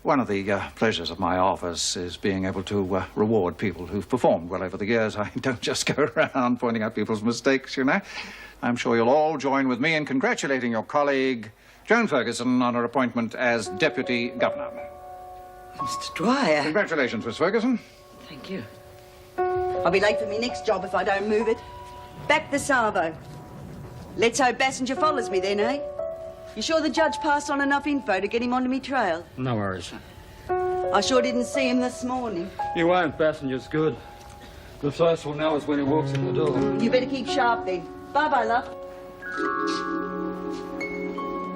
One of the pleasures of my office is being able to reward people who've performed well over the years. I don't just go around pointing out people's mistakes, you know. I'm sure you'll all join with me in congratulating your colleague, Joan Ferguson, on her appointment as Deputy Governor. Mr. Dwyer. Congratulations, Miss Ferguson. Thank you. I'll be late for my next job if I don't move it. Back the Savo. Let's hope Bassinger follows me then, eh? You sure the judge passed on enough info to get him onto me trail? No worries. I sure didn't see him this morning. You won't, Bassinger's good. The first we'll know is when he walks in the door. You better keep sharp then. Bye-bye, love.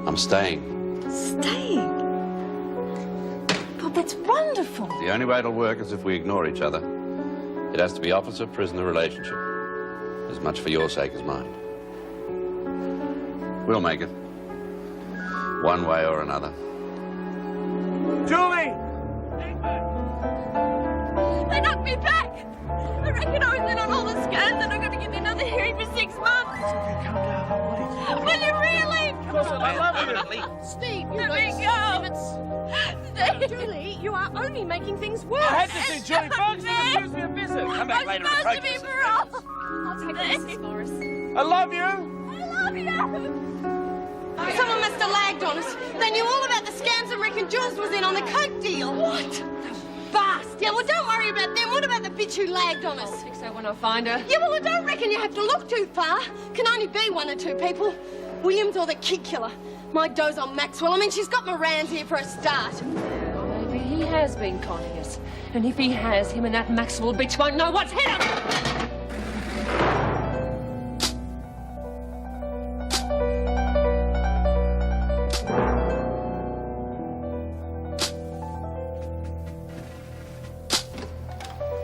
I'm staying. Staying? God, that's wonderful. The only way it'll work is if we ignore each other. It has to be officer-prisoner relationship. As much for your sake as mine. We'll make it. One way or another. Julie! They knocked me back. I reckon I was in on all the scans and I'm going to give me another hearing for 6 months. Okay, calm down. Will you really? Of course, I love you. Steve, you let me go. Steve. Julie, you are only making things worse. I had to see Julie Ferguson refuse me a visit. Come back later and supposed to be approach us. parole. I'll take it, Mrs. Morris. I love you. I love you. Someone must have lagged on us. They knew all about the scams that Rick and Jules was in on the coke deal. What? Bastard. Yeah, well, don't worry about them. What about the bitch who lagged on us? I'll fix her when I find her. Yeah, well, I don't reckon you have to look too far. Can only be one or two people. Williams or the kid killer. My doze on Maxwell. I mean, she's got Moran's here for a start. Maybe he has been conning us. And if he has, him and that Maxwell bitch won't know what's hit him.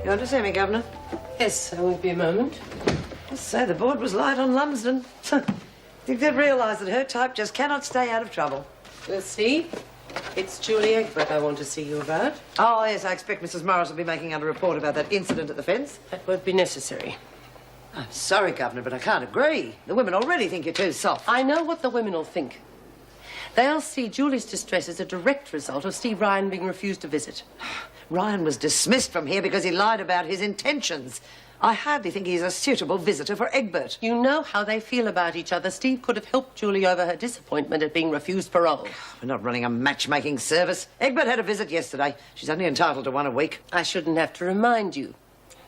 You want to see me, Governor? Yes, I won't be a moment. Just say the board was light on Lumsden. Think they'd realise that her type just cannot stay out of trouble. We'll see. It's Julie Egbert I want to see you about. Oh, yes, I expect Mrs. Morris will be making out a report about that incident at the fence. That won't be necessary. I'm sorry, Governor, but I can't agree. The women already think you're too soft. I know what the women will think. They'll see Julie's distress as a direct result of Steve Ryan being refused a visit. Ryan was dismissed from here because he lied about his intentions. I hardly think he's a suitable visitor for Egbert. You know how they feel about each other. Steve could have helped Julie over her disappointment at being refused parole. We're not running a matchmaking service. Egbert had a visit yesterday. She's only entitled to one a week. I shouldn't have to remind you.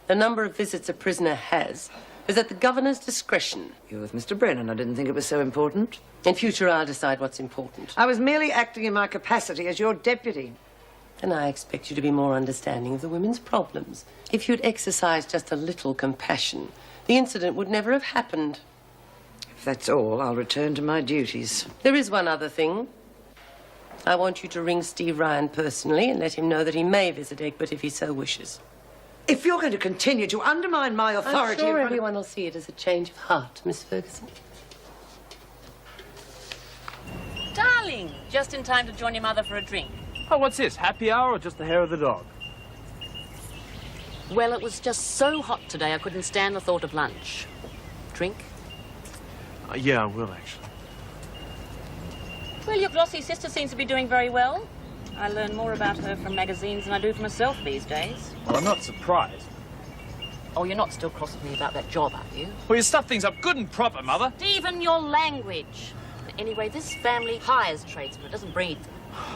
The number of visits a prisoner has is at the governor's discretion. You were with Mr. Brennan. I didn't think it was so important. In future, I'll decide what's important. I was merely acting in my capacity as your deputy. And I expect you to be more understanding of the women's problems. If you'd exercised just a little compassion, the incident would never have happened. If that's all, I'll return to my duties. There is one other thing. I want you to ring Steve Ryan personally and let him know that he may visit Egbert if he so wishes. If you're going to continue to undermine my authority... I'm sure everyone will see it as a change of heart, Miss Ferguson. Darling, just in time to join your mother for a drink. Oh, what's this? Happy hour or just the hair of the dog? Well, it was just so hot today I couldn't stand the thought of lunch. Drink? Yeah, I will, actually. Well, your glossy sister seems to be doing very well. I learn more about her from magazines than I do for myself these days. Well, I'm not surprised. Oh, you're not still cross with me about that job, are you? Well, you stuff things up good and proper, Mother. Stephen, your language. Anyway, this family hires tradesmen. It doesn't breed them.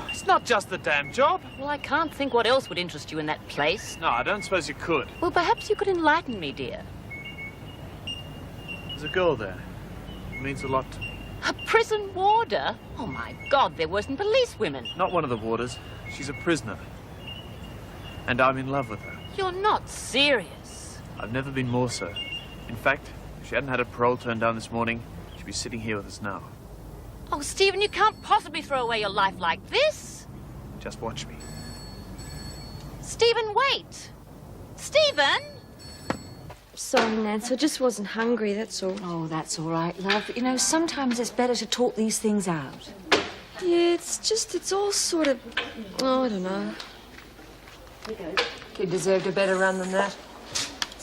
It's not just the damn job. Well, I can't think what else would interest you in that place. No, I don't suppose you could. Well, perhaps you could enlighten me, dear. There's a girl there. It means a lot to me. A prison warder? Oh, my God, they're worse than police women. Not one of the warders. She's a prisoner. And I'm in love with her. You're not serious. I've never been more so. In fact, if she hadn't had her parole turned down this morning, she'd be sitting here with us now. Oh, Stephen, you can't possibly throw away your life like this. Just watch me. Stephen, wait. Stephen! Sorry, Nance, I just wasn't hungry, that's all. Oh, that's all right, love. You know, sometimes it's better to talk these things out. Yeah, it's all sort of... Oh, I don't know. Kid deserved a better run than that.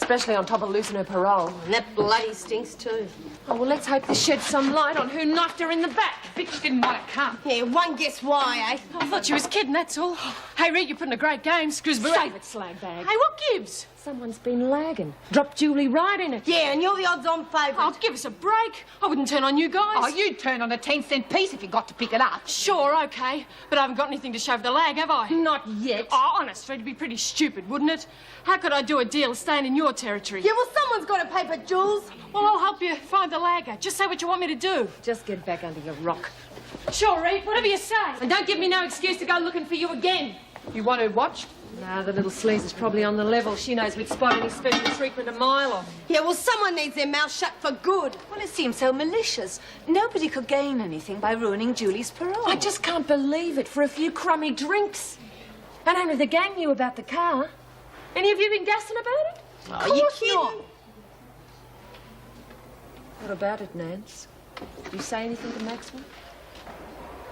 Especially on top of losing her parole. And that bloody stinks too. Oh, well, let's hope this sheds some light on who knocked her in the back. Vicky didn't want to come. Yeah, one guess why, eh? I thought she was kidding, that's all. Hey, Reed, you're putting a great game. Screwsbury. Save it, slag bag. Hey, what gives? Someone's been lagging. Dropped Julie right in it. Yeah, and you're the odds-on favourite. Oh, give us a break. I wouldn't turn on you guys. Oh, you'd turn on a 10-cent piece if you got to pick it up. Sure, OK. But I haven't got anything to show for the lag, have I? Not yet. Oh, honestly, it'd be pretty stupid, wouldn't it? How could I do a deal staying in your territory? Yeah, well, someone's got to pay for Jules. Well, I'll help you find the lagger. Just say what you want me to do. Just get back under your rock. Sure, Reed, whatever you say. And don't give me no excuse to go looking for you again. You want her watched? Nah, the little sleaze is probably on the level. She knows we'd spot any special treatment a mile off. Yeah, well, someone needs their mouth shut for good. Well, it seems so malicious. Nobody could gain anything by ruining Julie's parole. I just can't believe it for a few crummy drinks. And only the gang knew about the car. Any of you been gassing about it? Are you kidding? Not. What about it, Nance? Did you say anything to Maxwell?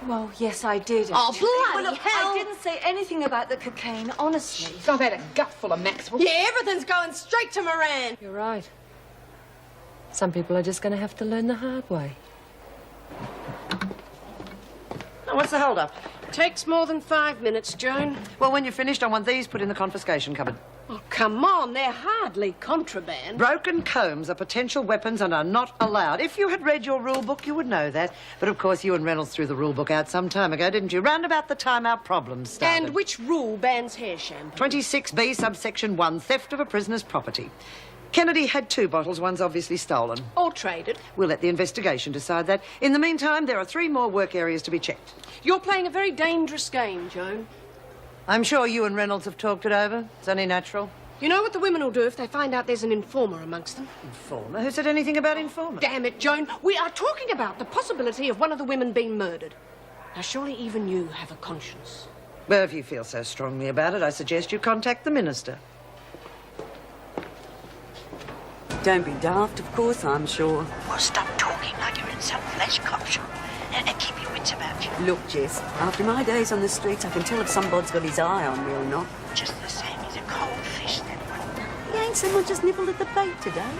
Well, yes, I did. Oh, actually. bloody Well, look, hell. I didn't say anything about the cocaine, honestly. So I've had a gutful of Maxwell. Yeah, everything's going straight to Moran. You're right. Some people are just going to have to learn the hard way. Now, what's the hold-up? Takes more than 5 minutes, Joan. Well, when you're finished, I want these put in the confiscation cupboard. Oh, come on, they're hardly contraband. Broken combs are potential weapons and are not allowed. If you had read your rule book, you would know that. But, of course, you and Reynolds threw the rule book out some time ago, didn't you? Round about the time our problems started. And which rule bans hair shampoo? 26B, subsection 1, theft of a prisoner's property. Kennedy had 2 bottles. One's obviously stolen. Or traded. We'll let the investigation decide that. In the meantime, there are 3 more work areas to be checked. You're playing a very dangerous game, Joan. I'm sure you and Reynolds have talked it over. It's only natural. You know what the women will do if they find out there's an informer amongst them? Informer? Who said anything about informer? Damn it, Joan. We are talking about the possibility of one of the women being murdered. Now, surely even you have a conscience. Well, if you feel so strongly about it, I suggest you contact the minister. Don't be daft, of course, I'm sure. Well, stop talking like you're in some flesh cop shop and keep your wits about you. Look, Jess, after my days on the streets, I can tell if somebody's got his eye on me or not. Just the same, he's a cold fish, that one. He ain't someone just nibbled at the bait today.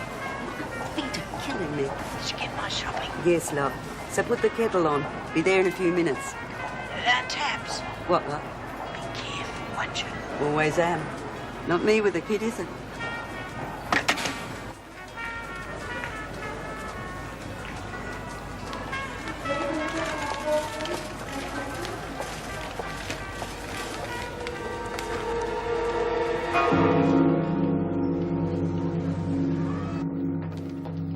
Feet are killing me. Did you get my shopping? Yes, love. So put the kettle on. Be there in a few minutes. Taps. What, love? Be careful, won't you? Always am. Not me with a kid, is it?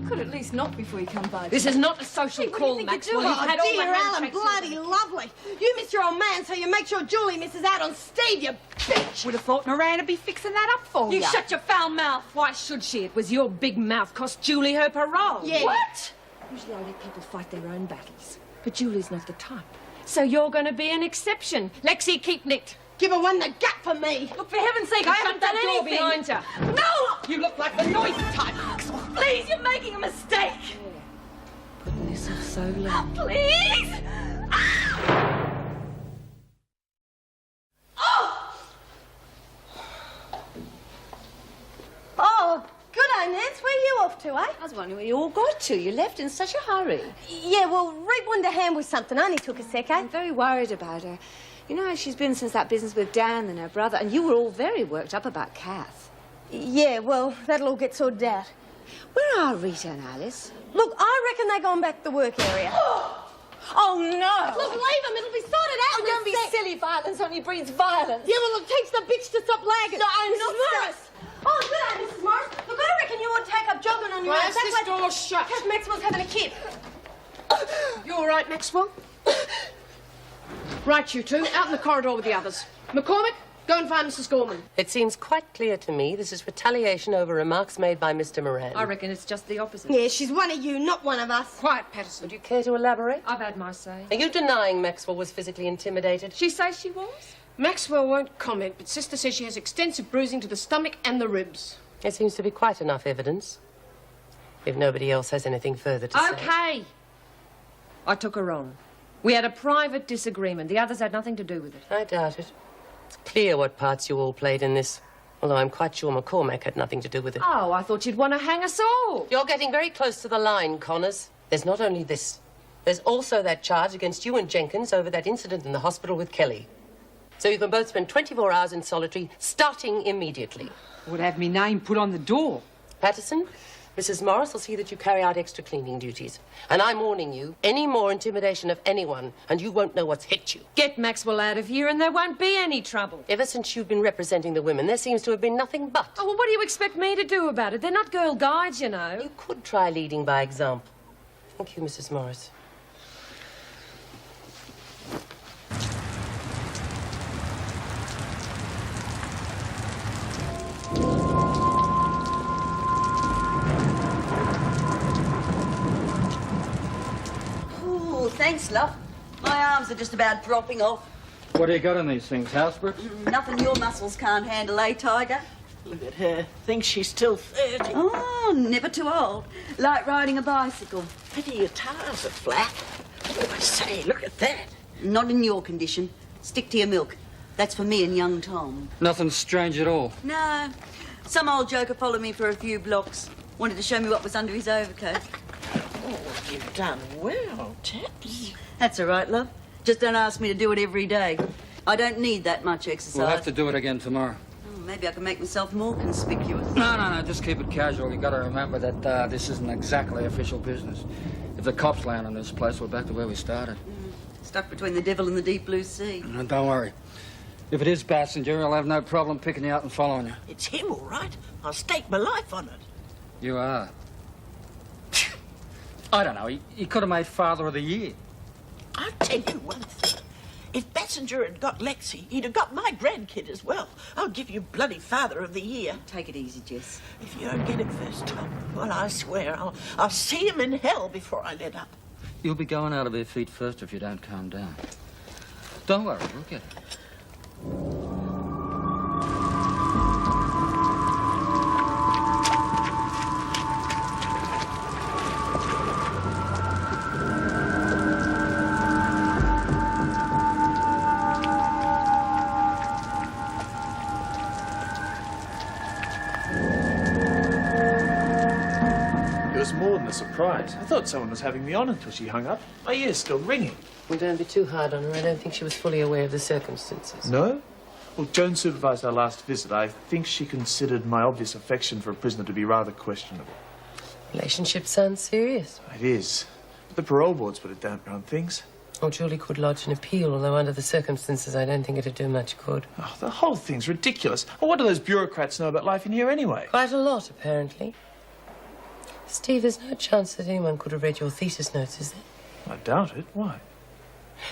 Could at least knock before you come by. This is not a social call, Maxwell. You've had all the dear Alan, handshakes bloody lovely. You miss your old man, so you make sure Julie misses out on Steve, you bitch. Would have thought Moran would be fixing that up for you. You shut your foul mouth. Why should she? It was your big mouth cost Julie her parole. Yeah. What? Usually I let people fight their own battles. But Julie's not the type. So you're going to be an exception. Lexi, keep nicked. Give her one the gap for me. Look, for heaven's sake, I haven't done anything. Behind her. No! You look like the noisy type, Maxwell. Please, you're making a mistake. Putting this off so long. Please! Oh, good day, Nance. Where are you off to, eh? I was wondering where you all got to. You left in such a hurry. Yeah, well, Reed wanted a hand with something. Only took a sec, eh? I'm very worried about her. You know how she's been since that business with Dan and her brother, and you were all very worked up about Kath. Yeah, well, that'll all get sorted out. Where are Rita and Alice? Look, I reckon they're going back to the work area. Oh, no! Look, leave them. It'll be sorted out in a Don't be sec. silly. Violence only breeds violence. Yeah, well, it takes the bitch to stop lagging. No, Mrs. Morris. Oh, good day, Mrs. Morris. Look, I reckon you ought to take up jogging on your own. Why's this door shut? Kath Maxwell's having a kid. You all right, Maxwell? Right, you two. Out in the corridor with the others. McCormick, go and find Mrs. Gorman. It seems quite clear to me this is retaliation over remarks made by Mr. Moran. I reckon it's just the opposite. Yeah, she's one of you, not one of us. Quiet, Patterson. Would you care to elaborate? I've had my say. Are you denying Maxwell was physically intimidated? She says she was? Maxwell won't comment, but Sister says she has extensive bruising to the stomach and the ribs. There seems to be quite enough evidence. If nobody else has anything further to say. Okay. I took her on. We had a private disagreement. The others had nothing to do with it. I doubt it. It's clear what parts you all played in this. Although I'm quite sure McCormack had nothing to do with it. Oh, I thought you'd want to hang us all. You're getting very close to the line, Connors. There's not only this. There's also that charge against you and Jenkins over that incident in the hospital with Kelly. So you can both spend 24 hours in solitary, starting immediately. Would have me name put on the door. Patterson, Mrs. Morris will see that you carry out extra cleaning duties. And I'm warning you, any more intimidation of anyone, and you won't know what's hit you. Get Maxwell out of here and there won't be any trouble. Ever since you've been representing the women, there seems to have been nothing but. Oh, well, what do you expect me to do about it? They're not girl guides, you know. You could try leading by example. Thank you, Mrs. Morris. Oh, thanks, love. My arms are just about dropping off. What do you got in these things, housebrook? Nothing your muscles can't handle, eh, Tiger? Look at her. Thinks she's still 30. Oh, never too old. Like riding a bicycle. Pity your tires are flat. Oh, I say, look at that. Not in your condition. Stick to your milk. That's for me and young Tom. Nothing strange at all. No. Some old joker followed me for a few blocks. Wanted to show me what was under his overcoat. Oh, you've done well, Taps. That's all right, love. Just don't ask me to do it every day. I don't need that much exercise. We'll have to do it again tomorrow. Oh, maybe I can make myself more conspicuous. No, just keep it casual. You got to remember that this isn't exactly official business. If the cops land on this place, we're back to where we started. Stuck between the devil and the deep blue sea. No, don't worry. If it is Bassinger, I'll have no problem picking you out and following you. It's him, all right. I'll stake my life on it. You are. I don't know. He could have made Father of the Year. I'll tell you one thing. If Bassinger had got Lexi, he'd have got my grandkid as well. I'll give you bloody Father of the Year. Take it easy, Jess. If you don't get him first, Tom, well, I swear I'll see him in hell before I let up. You'll be going out of their feet first if you don't calm down. Don't worry, we'll get it. It was more than a surprise. I thought someone was having me on until she hung up. My ear's still ringing. Well, don't be too hard on her. I don't think she was fully aware of the circumstances. No? Well, Joan supervised our last visit. I think she considered my obvious affection for a prisoner to be rather questionable. Relationship sounds serious. It is. But the parole board's put a damper on things. Oh, Julie could lodge an appeal, although under the circumstances I don't think it'd do much good. Oh, the whole thing's ridiculous. Well, what do those bureaucrats know about life in here anyway? Quite a lot, apparently. Steve, there's no chance that anyone could have read your thesis notes, is there? I doubt it. Why?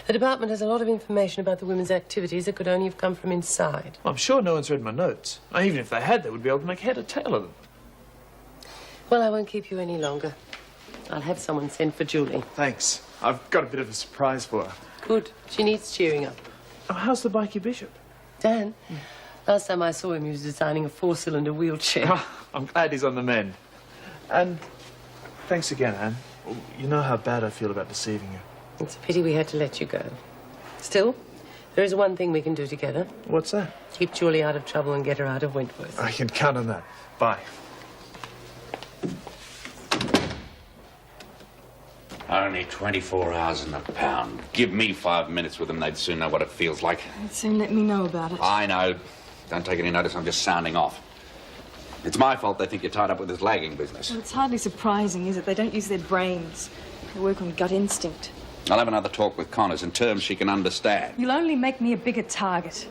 The department has a lot of information about the women's activities that could only have come from inside. Well, I'm sure no one's read my notes. Even if they had, they would be able to make head or tail of them. Well, I won't keep you any longer. I'll have someone send for Julie. Thanks. I've got a bit of a surprise for her. Good. She needs cheering up. Oh, how's the Bikie Bishop? Dan, last time I saw him, he was designing a 4-cylinder wheelchair. Oh, I'm glad he's on the mend. And thanks again, Anne. You know how bad I feel about deceiving you. It's a pity we had to let you go. Still, there is one thing we can do together. What's that? Keep Julie out of trouble and get her out of Wentworth. I can count on that. Bye. Only 24 hours in the pound. Give me 5 minutes with them, they'd soon know what it feels like. They'd soon let me know about it. I know. Don't take any notice, I'm just sounding off. It's my fault they think you're tied up with this lagging business. Well, it's hardly surprising, is it? They don't use their brains. They work on gut instinct. I'll have another talk with Connors in terms she can understand. You'll only make me a bigger target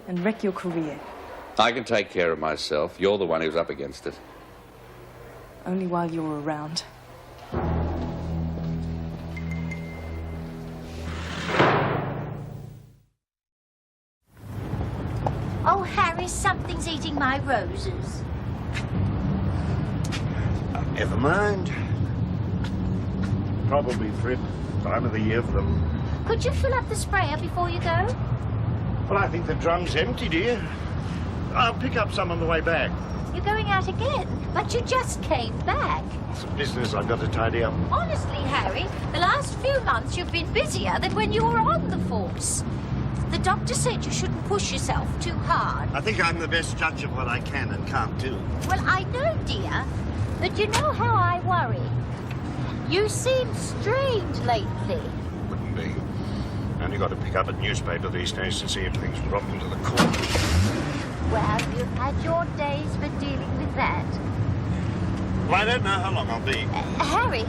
and wreck your career. I can take care of myself. You're the one who's up against it. Only while you're around. Oh, Harry, something's eating my roses. Never mind. Probably Fred. Time of the year for them. Could you fill up the sprayer before you go? Well, I think the drum's empty, dear. I'll pick up some on the way back. You're going out again, but you just came back. Some business I've got to tidy up. Honestly, Harry, the last few months you've been busier than when you were on the force. The doctor said you shouldn't push yourself too hard. I think I'm the best judge of what I can and can't do. Well, I know, dear, but you know how I worry. You seem strange lately. Wouldn't be. Only got to pick up a newspaper these days to see if things rotten to the core. Well, you've had your days for dealing with that. Well, I don't know how long I'll be. Harry,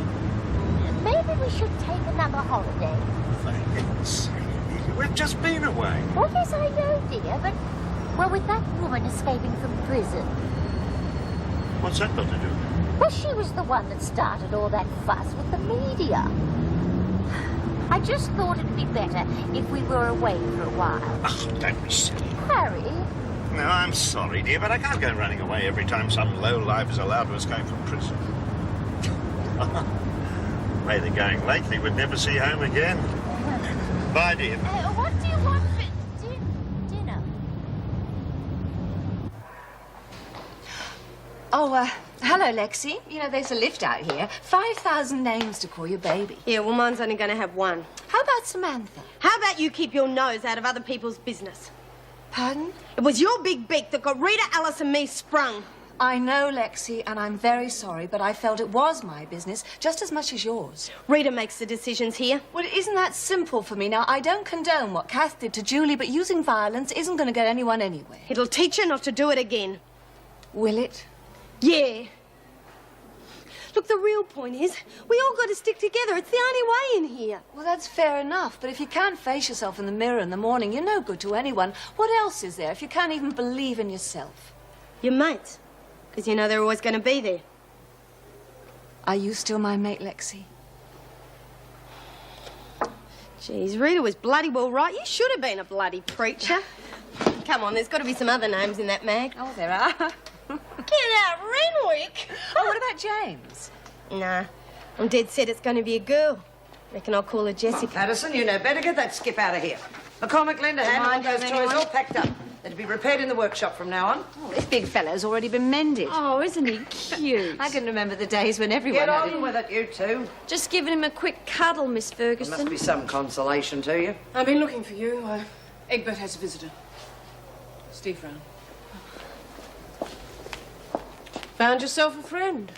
maybe we should take another holiday. For heaven's sake, we've just been away. Oh, yes, I know, dear, but... Well, with that woman escaping from prison... What's that got to do with it? Well, she was the one that started all that fuss with the media. I just thought it'd be better if we were away for a while. Oh, don't be silly. Harry? No, I'm sorry, dear, but I can't go running away every time some lowlife is allowed to escape from prison. The way they're going lately, we'd never see home again. Bye, dear. What do you want for dinner? Oh, hello, Lexi. You know, there's a lift out here. 5,000 names to call your baby. Yeah, well, mine's only going to have one. How about Samantha? How about you keep your nose out of other people's business? Pardon? It was your big beak that got Rita, Alice and me sprung. I know, Lexi, and I'm very sorry, but I felt it was my business just as much as yours. Rita makes the decisions here. Well, it isn't that simple for me. Now, I don't condone what Kath did to Julie, but using violence isn't going to get anyone anywhere. It'll teach her not to do it again. Will it? Yeah. Look, the real point is, we all got to stick together. It's the only way in here. Well, that's fair enough, but if you can't face yourself in the mirror in the morning, you're no good to anyone. What else is there if you can't even believe in yourself? Your mates. Because you know they're always going to be there. Are you still my mate, Lexi? Geez, Rita was bloody well right. You should have been a bloody preacher. Come on, there's got to be some other names in that mag. Oh, there are. Get out, Renwick! Oh, what about James? Nah, I'm dead set it's going to be a girl. Reckon I'll call her Jessica. Addison, you know better. Get that skip out of here. McCormick, lend a hand. I want those toys all packed up. They're to be repaired in the workshop from now on. Oh, this big fellow's already been mended. Oh, isn't he cute? I can remember the days when everyone Get had on it. with it, you two. Just giving him a quick cuddle, Miss There Ferguson. must be some consolation to you. I've been looking for you. Egbert has a visitor. Steve round. Found yourself a friend.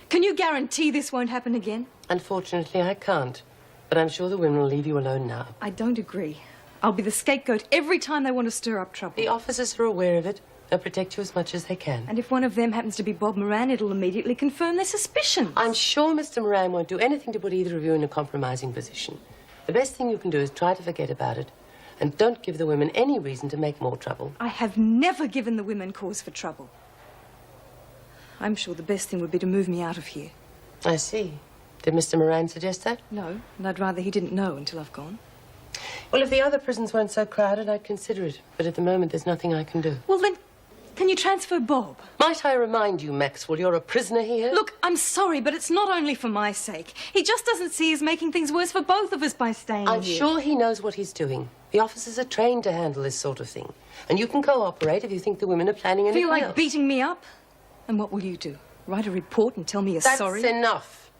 Can you guarantee this won't happen again? Unfortunately, I can't. But I'm sure the women will leave you alone now. I don't agree. I'll be the scapegoat every time they want to stir up trouble. The officers are aware of it. They'll protect you as much as they can. And if one of them happens to be Bob Moran, it'll immediately confirm their suspicions. I'm sure Mr. Moran won't do anything to put either of you in a compromising position. The best thing you can do is try to forget about it. And don't give the women any reason to make more trouble. I have never given the women cause for trouble. I'm sure the best thing would be to move me out of here. I see. Did Mr. Moran suggest that? No, and I'd rather he didn't know until I've gone. Well, if the other prisons weren't so crowded, I'd consider it. But at the moment, there's nothing I can do. Well, then, can you transfer Bob? Might I remind you, Maxwell, you're a prisoner here? Look, I'm sorry, but it's not only for my sake. He just doesn't see us making things worse for both of us by staying I'm here. sure he knows what he's doing. The officers are trained to handle this sort of thing. And you can cooperate if you think the women are planning anything Feel like else. beating me up? And what will you do? Write a report and tell me you're That's sorry? enough.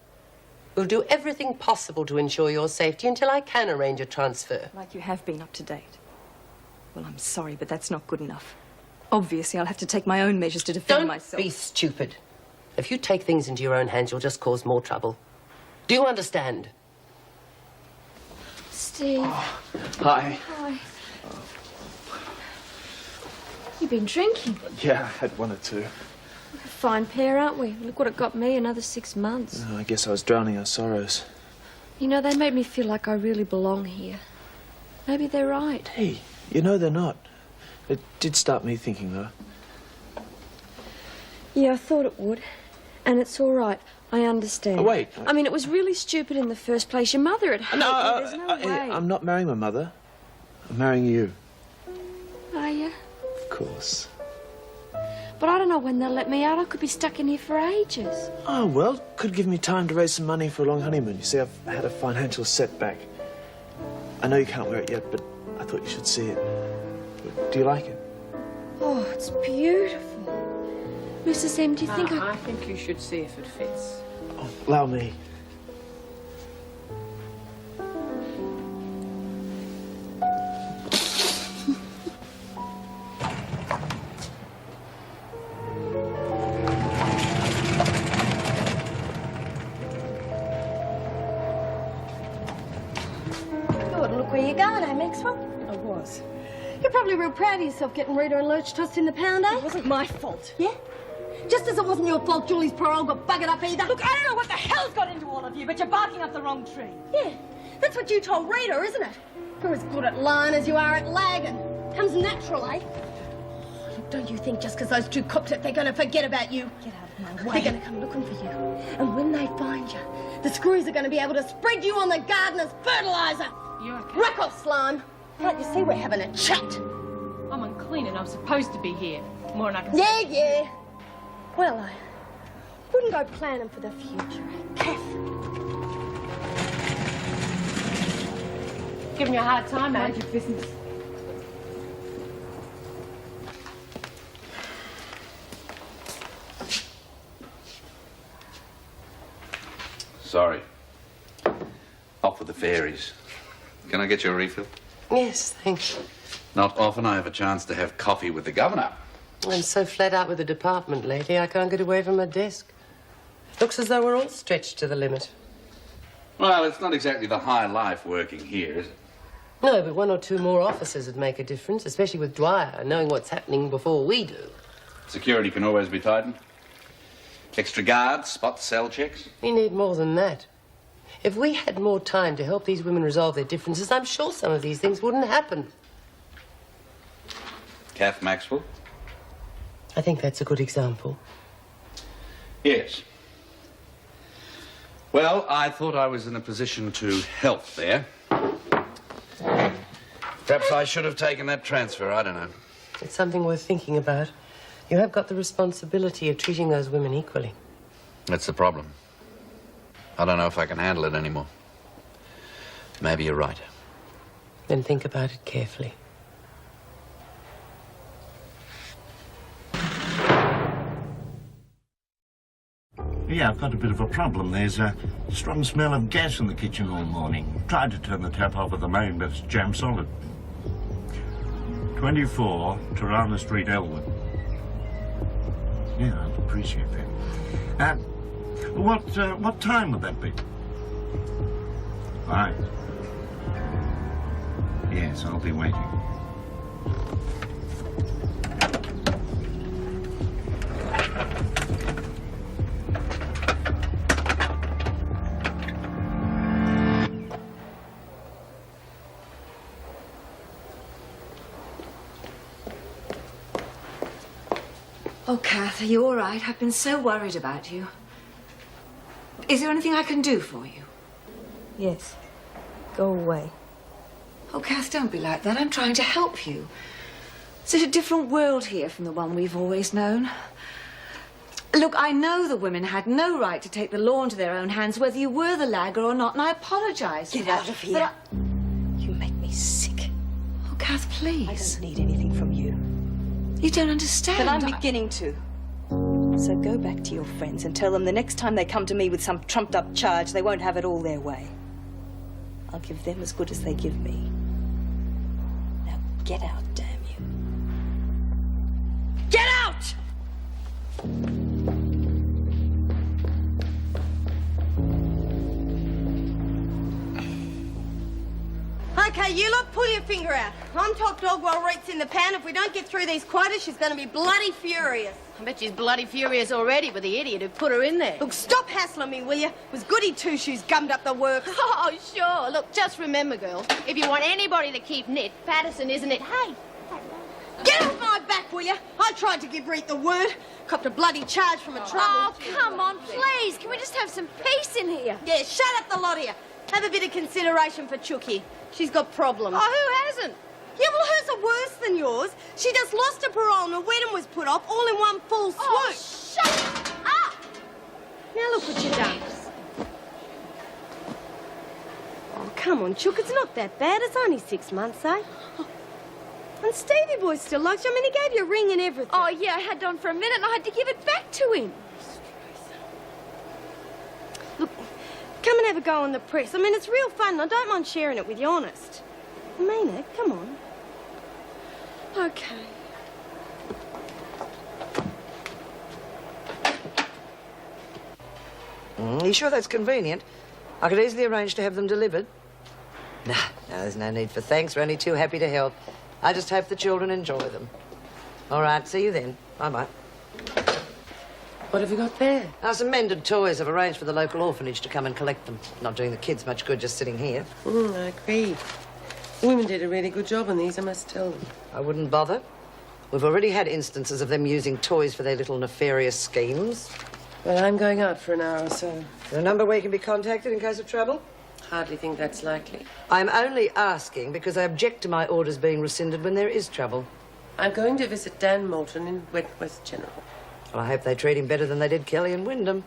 We'll do everything possible to ensure your safety until I can arrange a transfer. Like you have been up to date. Well, I'm sorry, but that's not good enough. Obviously, I'll have to take my own measures to defend Don't myself. be stupid. If you take things into your own hands, you'll just cause more trouble. Do you understand? Steve. Hi. Hi. You've been drinking. Yeah, I had one or two. We're a fine pair, aren't we? Look what it got me, another 6 months. I guess I was drowning our sorrows. You know, they made me feel like I really belong here. Maybe they're right. Hey, you know they're not. It did start me thinking, though. Yeah, I thought it would. And it's all right. I understand. Oh, wait. I mean, it was really stupid in the first place. Your mother had hated me. There's no way. I'm not marrying my mother. I'm marrying you. Are you? Of course. But I don't know when they'll let me out. I could be stuck in here for ages. Oh, well, could give me time to raise some money for a long honeymoon. You see, I've had a financial setback. I know you can't wear it yet, but I thought you should see it. Do you like it? Oh, it's beautiful. Mrs. M, do you think I think you should see if it fits. Oh, allow me. Maxwell? I was. You're probably real proud of yourself getting Rita and Lurch tossed in the pound, eh? It wasn't my fault. Yeah? Just as it wasn't your fault Julie's parole got buggered up either. Look, I don't know what the hell's got into all of you, but you're barking up the wrong tree. Yeah, that's what you told Rita, isn't it? You're as good at lying as you are at lagging. Comes natural, eh? Look, don't you think just because those two copped it, they're going to forget about you? Get out of my way. They're going to come looking for you. And when they find you, the screws are going to be able to spread you on the gardener's fertilizer. You okay? Rack off, slime. Can't you see we're having a chat? I'm unclean and I'm supposed to be here. More than I can Yeah, say. yeah. Well, I wouldn't go planning for the future, Kath. Giving you a hard time, eh? Mind your business. Sorry. Off with the fairies. Can I get you a refill? Yes, thanks. Not often I have a chance to have coffee with the governor. I'm so flat out with the department lately, I can't get away from my desk. Looks as though we're all stretched to the limit. Well, it's not exactly the high life working here, is it? No, but one or two more officers would make a difference, especially with Dwyer, knowing what's happening before we do. Security can always be tightened. Extra guards, spot cell checks. We need more than that. If we had more time to help these women resolve their differences, I'm sure some of these things wouldn't happen. Kath Maxwell? I think that's a good example. Yes. Well, I thought I was in a position to help there. Perhaps I should have taken that transfer, I don't know. It's something worth thinking about. You have got the responsibility of treating those women equally. That's the problem. I don't know if I can handle it anymore. Maybe you're right. Then think about it carefully. Yeah, I've got a bit of a problem. There's a strong smell of gas in the kitchen all morning. Tried to turn the tap off at the main, but it's jam solid. 24 Tirana Street, Elwood. Yeah, I'd appreciate that. What time would that be? Right. Yes, I'll be waiting. Oh, Kath, are you all right? I've been so worried about you. Is there anything I can do for you? Yes. Go away. Oh, Kath, don't be like that. I'm trying to help you. Such a different world here from the one we've always known. Look, I know the women had no right to take the law into their own hands, whether you were the lagger or not, and I apologise for that. Get out of here. You make me sick. Oh, Kath, please. I don't need anything from you. You don't understand. But I'm beginning to. So go back to your friends and tell them the next time they come to me with some trumped-up charge, they won't have it all their way. I'll give them as good as they give me. Now get out, damn you. Get out! Okay, you lot pull your finger out. I'm top dog while Reet's in the pan. If we don't get through these quotas, she's going to be bloody furious. I bet she's bloody furious already with the idiot who put her in there. Look, stop hassling me, will you? It was Goody Two-Shoes gummed up the works. Oh, sure. Look, just remember, girl, if you want anybody to keep knit, Patterson isn't it? Hey! Get off my back, will you? I tried to give Reet the word. Copped a bloody charge from a trouble. Oh, come on, please. Can we just have some peace in here? Yeah, shut up the lot of you. Have a bit of consideration for Chooky. She's got problems. Oh, who hasn't? Yeah, well, hers are worse than yours. She just lost her parole and her wedding was put off all in one full swoop. Oh, shut up! Now look what you've done. Oh, come on, Chook, it's not that bad. It's only 6 months, eh? And Stevie Boy still likes you. I mean, he gave you a ring and everything. Oh, yeah, I had on for a minute and I had to give it back to him. Look, come and have a go on the press. I mean, it's real fun and I don't mind sharing it with you, honest. I mean it. Come on. Okay. You sure that's convenient? I could easily arrange to have them delivered. Nah, No, there's no need for thanks. We're only too happy to help. I just hope the children enjoy them. All right, see you then. Bye-bye. What have you got there? Some mended toys. I've arranged for the local orphanage to come and collect them. Not doing the kids much good just sitting here. I agree. The women did a really good job on these, I must tell them. I wouldn't bother. We've already had instances of them using toys for their little nefarious schemes. Well, I'm going out for an hour or so. Is there a number where you can be contacted in case of trouble? Hardly think that's likely. I'm only asking because I object to my orders being rescinded when there is trouble. I'm going to visit Dan Moulton in Wentworth General. Well, I hope they treat him better than they did Kelly and Wyndham.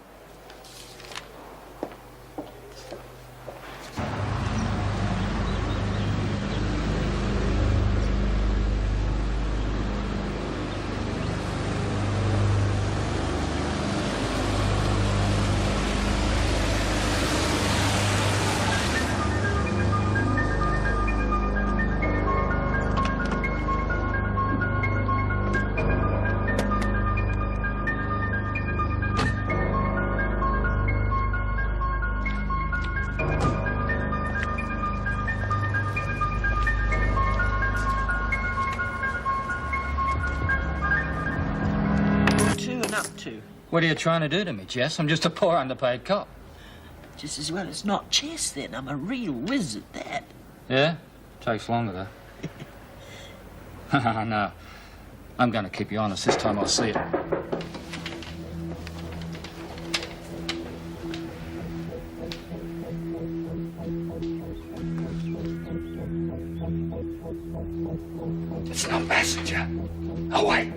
What are you trying to do to me, Jess? I'm just a poor underpaid cop. Just as well it's not chess, then. I'm a real whiz at that. Yeah? Takes longer, though. No. I'm going to keep you honest. This time I'll see it. It's no messenger. Away.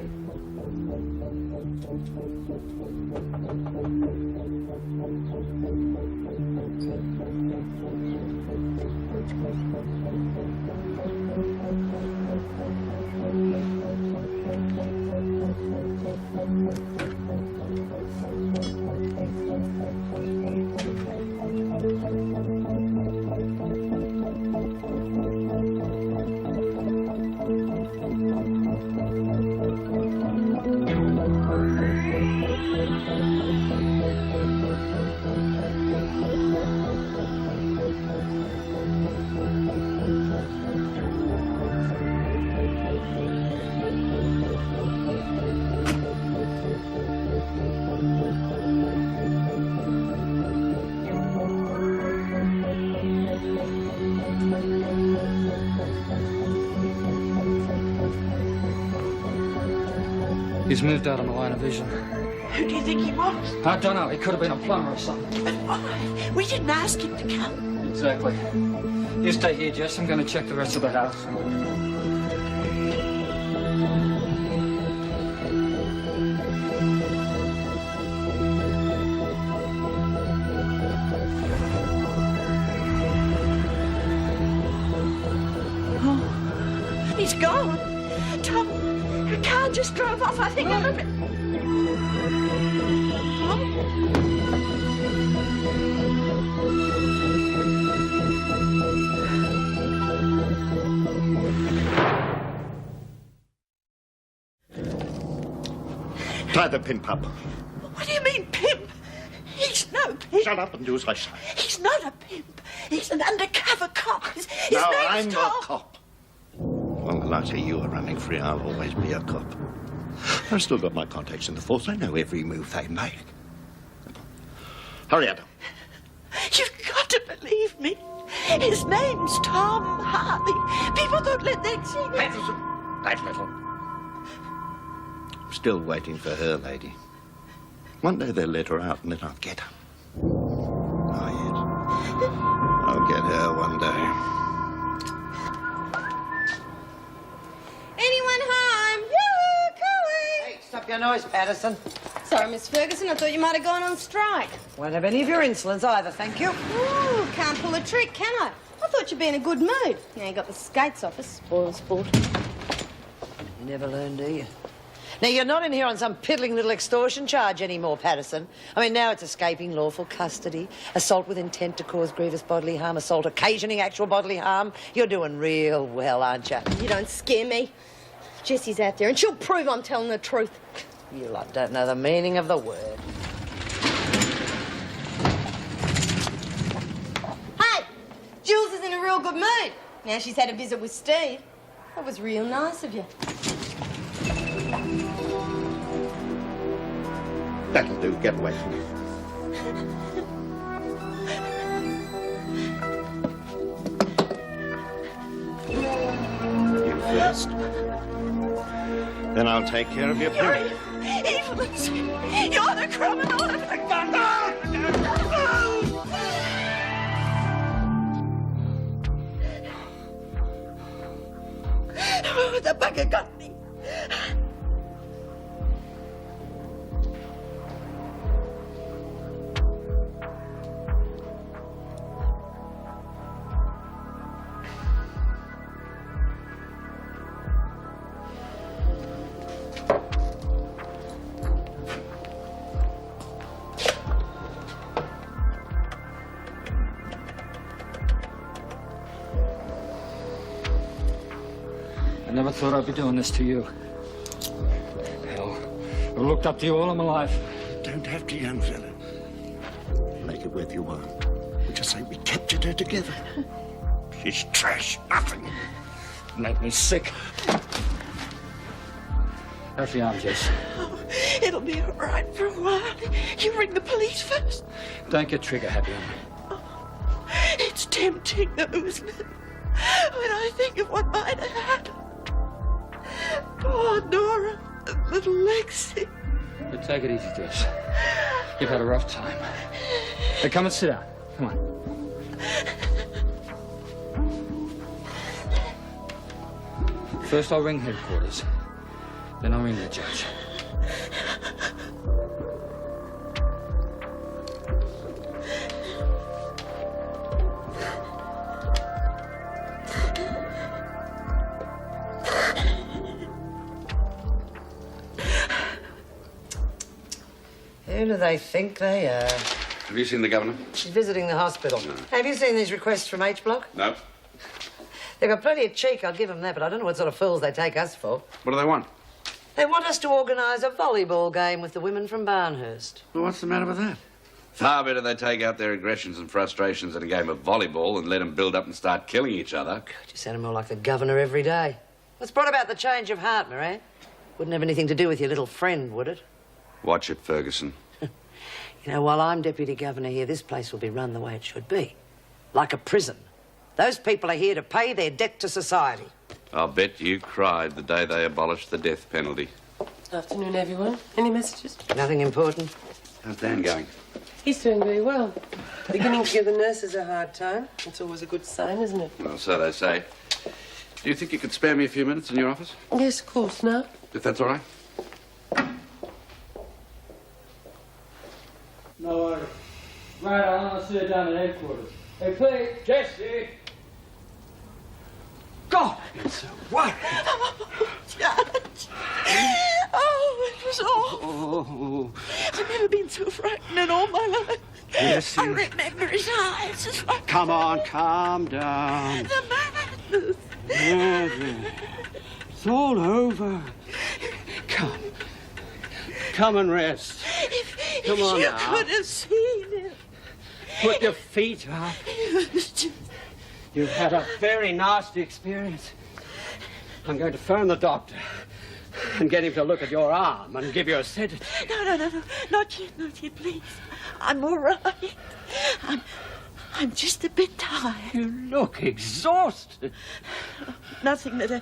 He's moved out of my line of vision. Who do you think he was? I don't know. He could have been a plumber or something. But why? We didn't ask him to come. Exactly. You stay here, Jess. I'm going to check the rest of the house. Oh, he's gone. Tom, the car just drove off. I think I'm a bit... Try the pimp up. What do you mean, pimp? He's no pimp. Shut up and do as I say. He's not a pimp. He's an undercover cop. His No, name's I'm Tom. a cop. Well, the nighter you are running free, I'll always be a cop. I've still got my contacts in the force. I know every move they make. Hurry, Adam. You've got to believe me. His name's Tom Harley. People don't let that sing. Patterson, that little. I'm still waiting for her, lady. One day they'll let her out and then I'll get her. Not yet. I'll get her one day. Anyone home? Yoo-hoo, cooey! Hey, stop your noise, Patterson. Sorry, Miss Ferguson, I thought you might have gone on strike. Won't have any of your insolence either, thank you. Ooh, can't pull a trick, can I? I thought you'd be in a good mood. Now you got the skates off us, spoil sport. You never learn, do you? Now, you're not in here on some piddling little extortion charge anymore, Patterson. I mean, now it's escaping lawful custody, assault with intent to cause grievous bodily harm, assault occasioning actual bodily harm. You're doing real well, aren't you? You don't scare me. Jessie's out there, and she'll prove I'm telling the truth. You lot don't know the meaning of the word. Hey, Jules is in a real good mood. Now she's had a visit with Steve. That was real nice of you. That'll do. Get away from me. You first. Then I'll take care of your pimp. Evil. You're the criminal. The gun. Oh, the bugger got me. I never thought I'd be doing this to you. Hell, I looked up to you all of my life. Don't have to, young fella. Make it worth your while. We just say we captured her together. She's trash, nothing. Make me sick. How's the arm, Jess? Oh, it'll be all right for a while. You ring the police first. Don't get trigger happy on me. It's tempting, though, isn't it? When I think of what might have happened. Poor Nora and little Lexi. But take it easy, Jess. You've had a rough time. Hey, come and sit down. Come on. First I'll ring headquarters. Then I'll ring the judge. Who do they think they are? Have you seen the governor? She's visiting the hospital. No. Have you seen these requests from H Block? No. They've got plenty of cheek, I'll give them that, but I don't know what sort of fools they take us for. What do they want? They want us to organise a volleyball game with the women from Barnhurst. Well, what's the matter with that? Far better they take out their aggressions and frustrations in a game of volleyball and let them build up and start killing each other. God, you sound more like the governor every day. What's brought about the change of heart, Moran? Wouldn't have anything to do with your little friend, would it? Watch it, Ferguson. You know, while I'm deputy governor here, this place will be run the way it should be. Like a prison. Those people are here to pay their debt to society. I'll bet you cried the day they abolished the death penalty. Afternoon, everyone. Any messages? Nothing important. How's Dan going? He's doing very well. Beginning to give the nurses a hard time. It's always a good sign, isn't it? Well, so they say. Do you think you could spare me a few minutes in your office? Yes, of course. Now? If that's all right? No worries. Right on, I'll see you down at headquarters. Hey, please, Jesse! God, it's a what? Oh, Judge. Oh, it was awful. Oh. I've never been so frightened in all my life. Yes, I remember his eyes. As well. Come on, calm down. The madness. It's all over. Come and rest. Come on you now. could have seen it. Put your feet up. You've had a very nasty experience. I'm going to phone the doctor and get him to look at your arm and give you a sedative. No. Not yet, please. I'm all right. I'm just a bit tired. You look exhausted. Nothing that a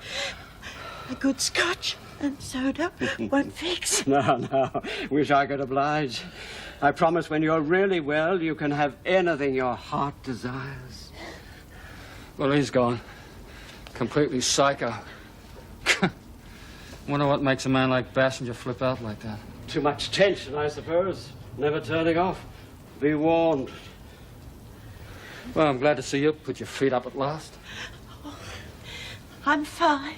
good scotch and soda won't fix. No. Wish I could oblige. I promise when you're really well, you can have anything your heart desires. Well, he's gone. Completely psycho. Wonder what makes a man like Bassinger flip out like that. Too much tension, I suppose. Never turning off. Be warned. Well, I'm glad to see you put your feet up at last. Oh, I'm fine.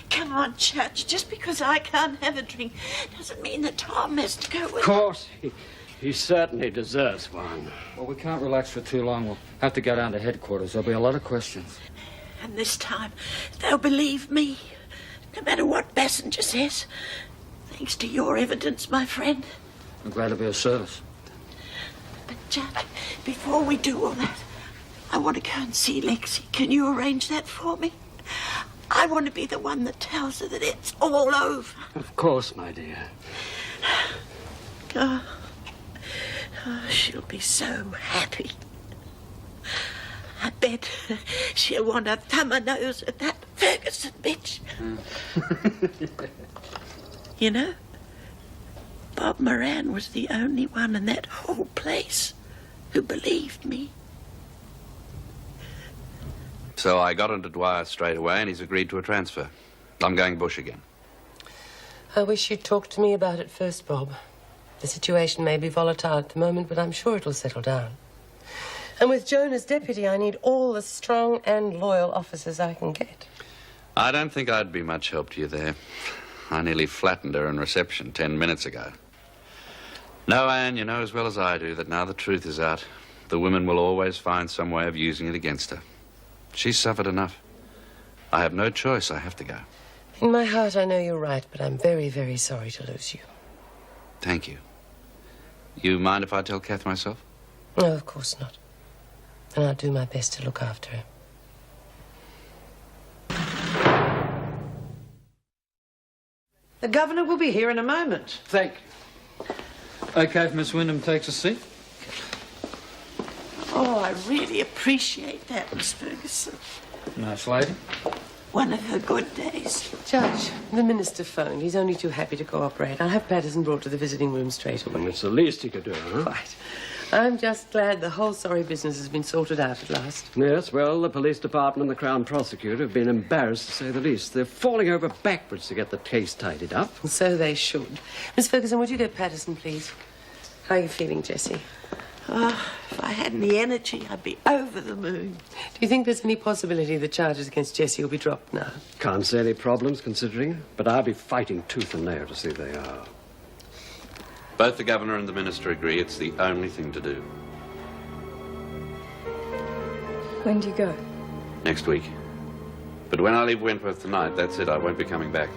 Come on, Judge. Just because I can't have a drink doesn't mean that Tom has to go with... Of course, he certainly deserves one. Well, we can't relax for too long. We'll have to go down to headquarters. There'll be a lot of questions. And this time, they'll believe me, no matter what Bassinger says. Thanks to your evidence, my friend. I'm glad to be of service. But, Judge, before we do all that, I want to go and see Lexi. Can you arrange that for me? I want to be the one that tells her that it's all over. Of course, my dear. Oh, she'll be so happy. I bet she'll want to thumb her nose at that Ferguson bitch. You know, Bob Moran was the only one in that whole place who believed me. So I got into Dwyer straight away, and he's agreed to a transfer. I'm going bush again. I wish you'd talk to me about it first, Bob. The situation may be volatile at the moment, but I'm sure it'll settle down. And with Joan as deputy, I need all the strong and loyal officers I can get. I don't think I'd be much help to you there. I nearly flattened her in reception 10 minutes ago. No, Anne, you know as well as I do that now the truth is out, the women will always find some way of using it against her. She's suffered enough. I have no choice. I have to go. In my heart, I know you're right, but I'm very, very sorry to lose you. Thank you. You mind if I tell Kath myself? No, of course not. And I'll do my best to look after her. The governor will be here in a moment. Thank you. OK, if Miss Wyndham takes a seat. Oh, I really appreciate that, Miss Ferguson. Nice lady. One of her good days. Judge, the minister phoned. He's only too happy to cooperate. I'll have Patterson brought to the visiting room straight away. It's the least he could do, huh? Quite. I'm just glad the whole sorry business has been sorted out at last. Yes, well, the police department and the Crown Prosecutor have been embarrassed, to say the least. They're falling over backwards to get the case tidied up. So they should. Miss Ferguson, would you get Patterson, please? How are you feeling, Jessie? Oh, if I had any energy, I'd be over the moon. Do you think there's any possibility the charges against Jessie will be dropped now? Can't see any problems, considering, but I'll be fighting tooth and nail to see they are. Both the governor and the minister agree it's the only thing to do. When do you go? Next week. But when I leave Wentworth tonight, that's it. I won't be coming back.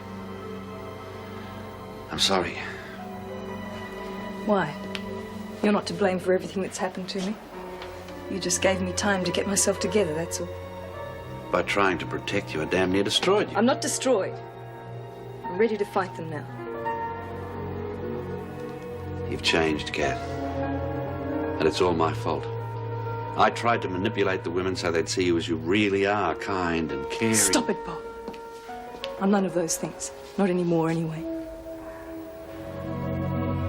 I'm sorry. Why? You're not to blame for everything that's happened to me. You just gave me time to get myself together, that's all. By trying to protect you, I damn near destroyed you. I'm not destroyed. I'm ready to fight them now. You've changed, Kath. And it's all my fault. I tried to manipulate the women so they'd see you as you really are, kind and caring. Stop it, Bob. I'm none of those things. Not anymore, anyway.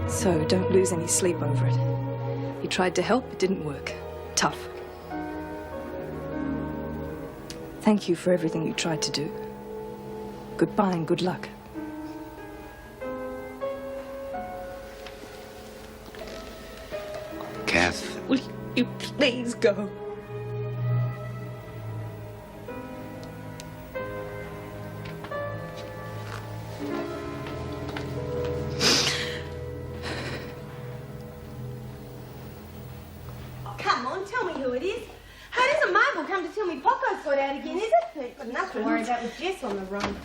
So don't lose any sleep over it. You tried to help, it didn't work. Tough. Thank you for everything you tried to do. Goodbye and good luck. Kath. Will you please go? Come on, tell me who it is. Hey, it isn't Marble come to tell me Poco's got out again, is it? Got enough to worry about with Jess on the run.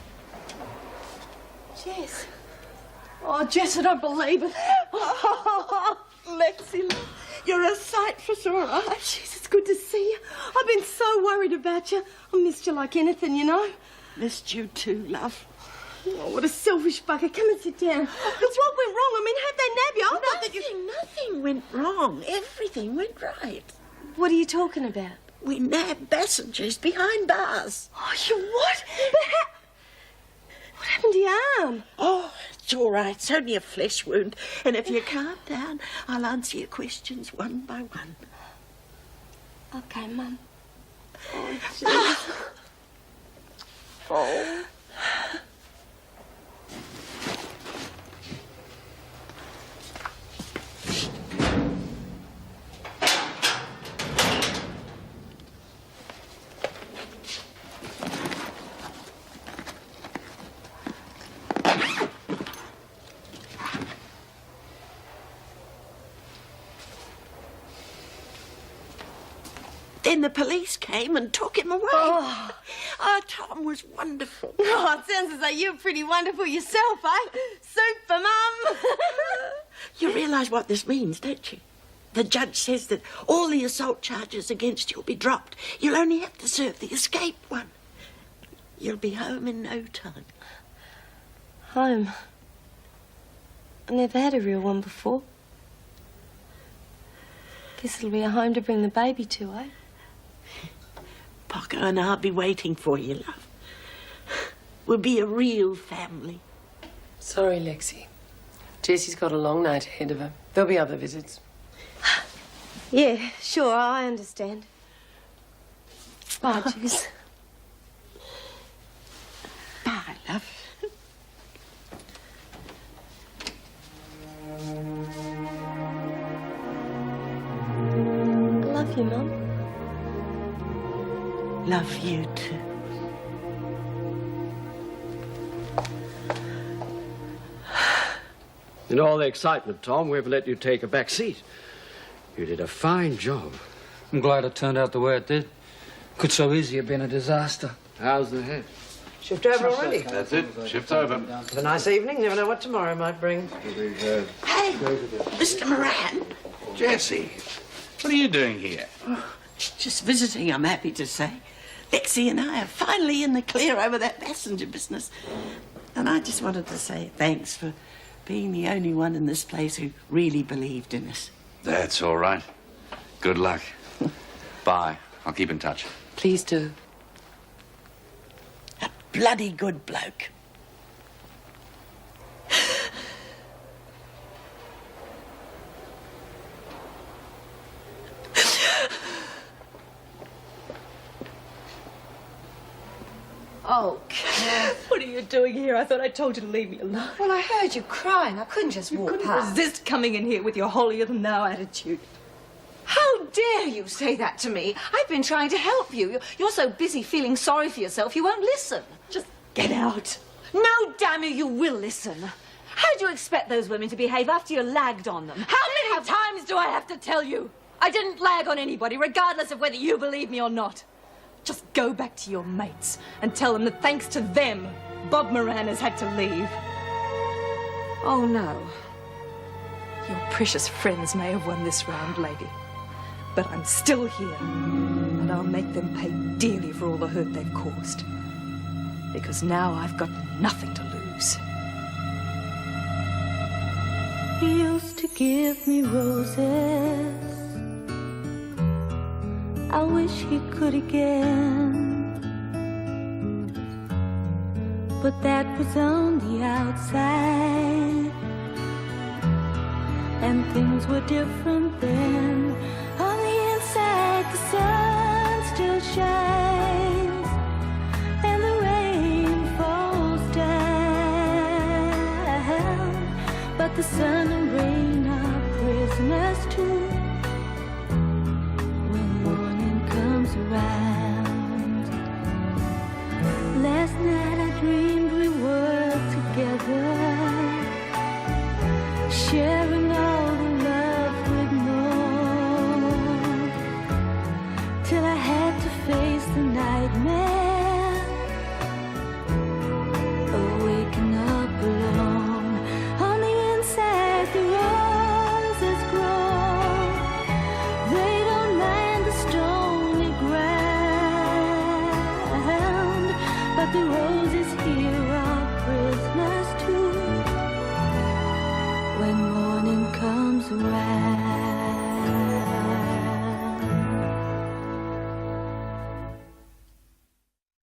Jess. Oh, Jess, I don't believe it. Oh, Lexi, you're a sight for sore eyes. Jeez, it's good to see you. I've been so worried about you. I missed you like anything, you know. Missed you too, love. Oh, what a selfish bugger. Come and sit down. Look, what went wrong? I mean, how'd they nab you? I thought that you... Nothing went wrong. Everything went right. What are you talking about? We nabbed passengers behind bars. Oh, you what? But how... What happened to your arm? Oh, it's all right. It's only a flesh wound. And if you calm down, I'll answer your questions one by one. Okay, Mum. Oh, jeez. Oh. Then the police came and took him away. Oh, Tom was wonderful. Oh, it sounds as though you're pretty wonderful yourself, eh? Super, Mum. You realise what this means, don't you? The judge says that all the assault charges against you will be dropped. You'll only have to serve the escape one. You'll be home in no time. Home? I never had a real one before. Guess it'll be a home to bring the baby to, eh? Paco and I'll be waiting for you, love. We'll be a real family. Sorry, Lexi. Jessie's got a long night ahead of her. There'll be other visits. Yeah, sure, I understand. Bye, Jess. Bye, love. I love you, Mum. Love you too. In all the excitement, Tom, we've let you take a back seat. You did a fine job. I'm glad it turned out the way it did. Could so easily have been a disaster. How's the head? Shift over already. That's it. Shift over. Have a nice evening. Never know what tomorrow might bring. Hey, Mr. Moran. Jessie, what are you doing here? Just visiting, I'm happy to say. Lexi and I are finally in the clear over that passenger business. And I just wanted to say thanks for being the only one in this place who really believed in us. That's all right. Good luck. Bye. I'll keep in touch. Please do. A bloody good bloke. Oh, Kath. What are you doing here? I thought I told you to leave me alone. Well, I heard you crying. I couldn't just walk Couldn't past. resist coming in here with your holier-than-thou attitude. How dare you say that to me? I've been trying to help you. You're so busy feeling sorry for yourself, you won't listen. Just get out. No, damn you, you will listen. How do you expect those women to behave after you lagged on them? How many times do I have to tell you? I didn't lag on anybody, regardless of whether you believe me or not. Just go back to your mates and tell them that thanks to them, Bob Moran has had to leave. Oh, no. Your precious friends may have won this round, lady. But I'm still here, and I'll make them pay dearly for all the hurt they've caused. Because now I've got nothing to lose. He used to give me roses. I wish he could again. But that was on the outside, and things were different then. On the inside, the sun still shines, and the rain falls down, but the sun